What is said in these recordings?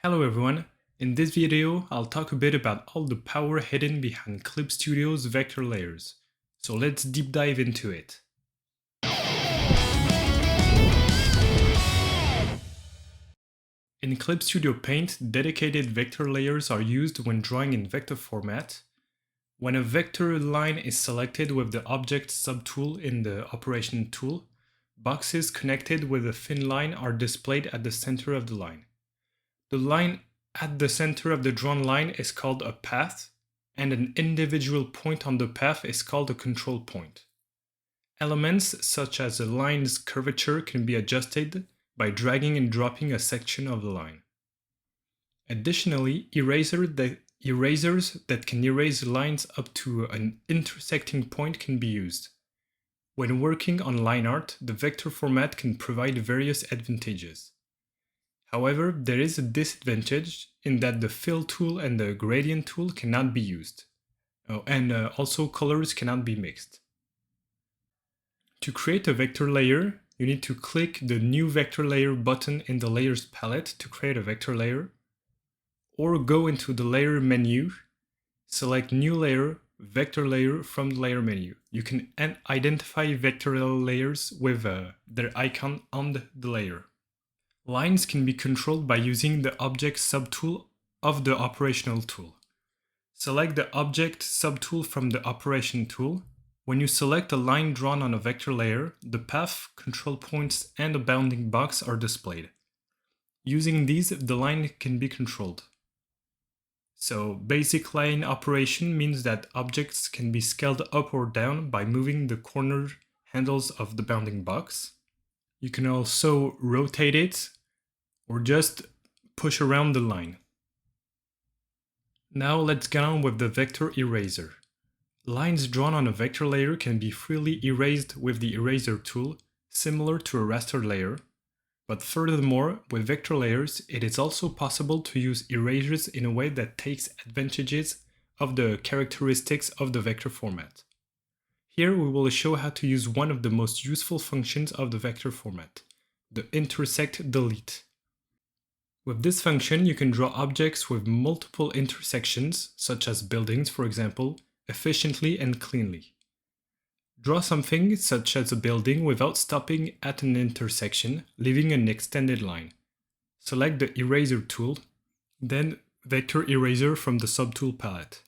Hello everyone, in this video I'll talk a bit about all the power hidden behind ClipStudio's vector layers. So let's deep dive into it. In ClipStudio Paint, dedicated vector layers are used when drawing in vector format. When a vector line is selected with the Object subtool in the Operation tool, boxes connected with a thin line are displayed at the center of the line. The line at the center of the drawn line is called a path, and an individual point on the path is called a control point. Elements such as a line's curvature can be adjusted by dragging and dropping a section of the line. Additionally, erasers that can erase lines up to an intersecting point can be used. When working on line art, the vector format can provide various advantages. However, there is a disadvantage in that the fill tool and the gradient tool cannot be used. Also colors cannot be mixed. To create a vector layer, you need to click the New Vector Layer button in the Layers palette to create a vector layer, or go into the Layer menu, select New Layer, Vector Layer from the Layer menu. You can identify vector layers with their icon on the layer. Lines can be controlled by using the Object subtool of the Operational tool. Select the Object subtool from the Operation tool. When you select a line drawn on a vector layer, the path, control points, and a bounding box are displayed. Using these, the line can be controlled. So, basic line operation means that objects can be scaled up or down by moving the corner handles of the bounding box. You can also rotate it or just push around the line. Now let's get on with the vector eraser. Lines drawn on a vector layer can be freely erased with the eraser tool, similar to a raster layer. But furthermore, with vector layers, it is also possible to use erasers in a way that takes advantages of the characteristics of the vector format. Here we will show how to use one of the most useful functions of the vector format, the intersect delete. With this function, you can draw objects with multiple intersections, such as buildings, for example, efficiently and cleanly. Draw something, such as a building, without stopping at an intersection, leaving an extended line. Select the Eraser tool, then Vector Eraser from the Subtool palette.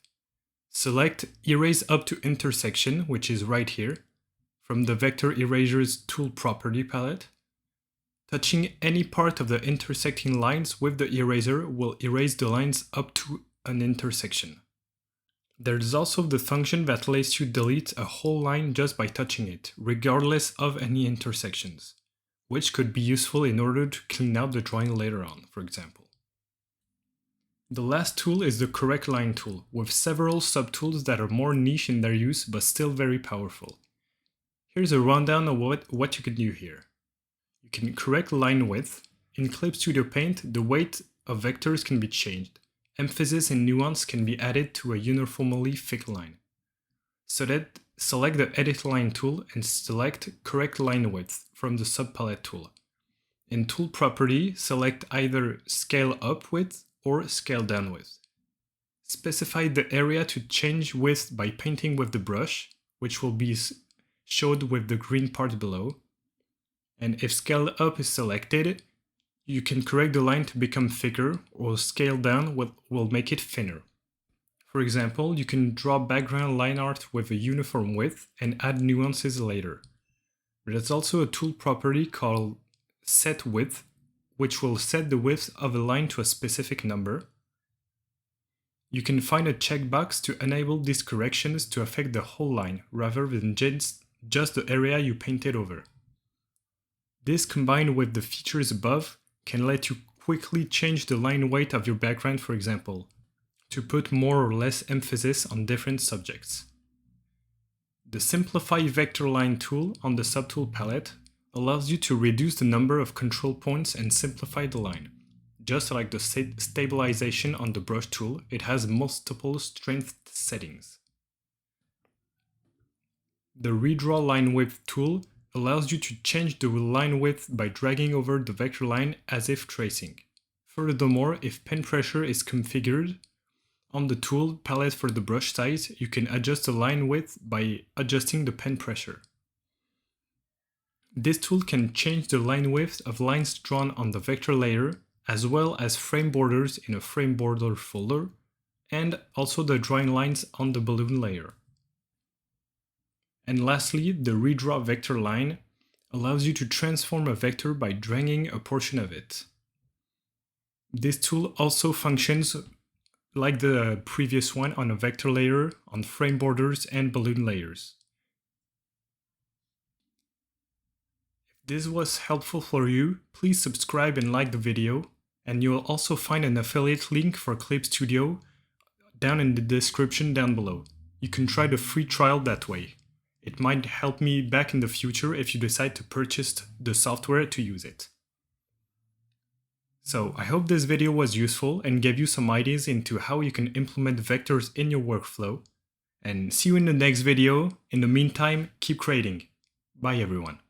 Select Erase up to intersection, which is right here, from the Vector Erasers tool property palette. Touching any part of the intersecting lines with the eraser will erase the lines up to an intersection. There is also the function that lets you delete a whole line just by touching it, regardless of any intersections, which could be useful in order to clean out the drawing later on, for example. The last tool is the Correct Line tool, with several subtools that are more niche in their use but still very powerful. Here's a rundown of what you can do here. You can correct line width. In ClipStudio Paint, the weight of vectors can be changed. Emphasis and nuance can be added to a uniformly thick line. Select the Edit Line tool and select Correct Line Width from the Subpalette tool. In Tool Property, select either Scale Up Width or Scale Down Width. Specify the area to change width by painting with the brush, which will be showed with the green part below. And if Scale Up is selected, you can correct the line to become thicker, or Scale Down will make it thinner. For example, you can draw background line art with a uniform width and add nuances later. There's also a tool property called Set Width, which will set the width of a line to a specific number. You can find a checkbox to enable these corrections to affect the whole line, rather than just the area you painted over. This, combined with the features above, can let you quickly change the line weight of your background, for example, to put more or less emphasis on different subjects. The Simplify Vector Line tool on the Subtool palette allows you to reduce the number of control points and simplify the line. Just like the stabilization on the brush tool, it has multiple strength settings. The Redraw Line Width tool allows you to change the line width by dragging over the vector line as if tracing. Furthermore, if pen pressure is configured, on the tool palette for the brush size, you can adjust the line width by adjusting the pen pressure. This tool can change the line width of lines drawn on the vector layer, as well as frame borders in a frame border folder, and also the drawing lines on the balloon layer. And lastly, the redraw vector line allows you to transform a vector by dragging a portion of it. This tool also functions like the previous one on a vector layer, on frame borders and balloon layers. If this was helpful for you, please subscribe and like the video, and you will also find an affiliate link for ClipStudio down in the description down below. You can try the free trial that way. It might help me back in the future if you decide to purchase the software to use it. So I hope this video was useful and gave you some ideas into how you can implement vectors in your workflow. And see you in the next video. In the meantime, keep creating. Bye everyone.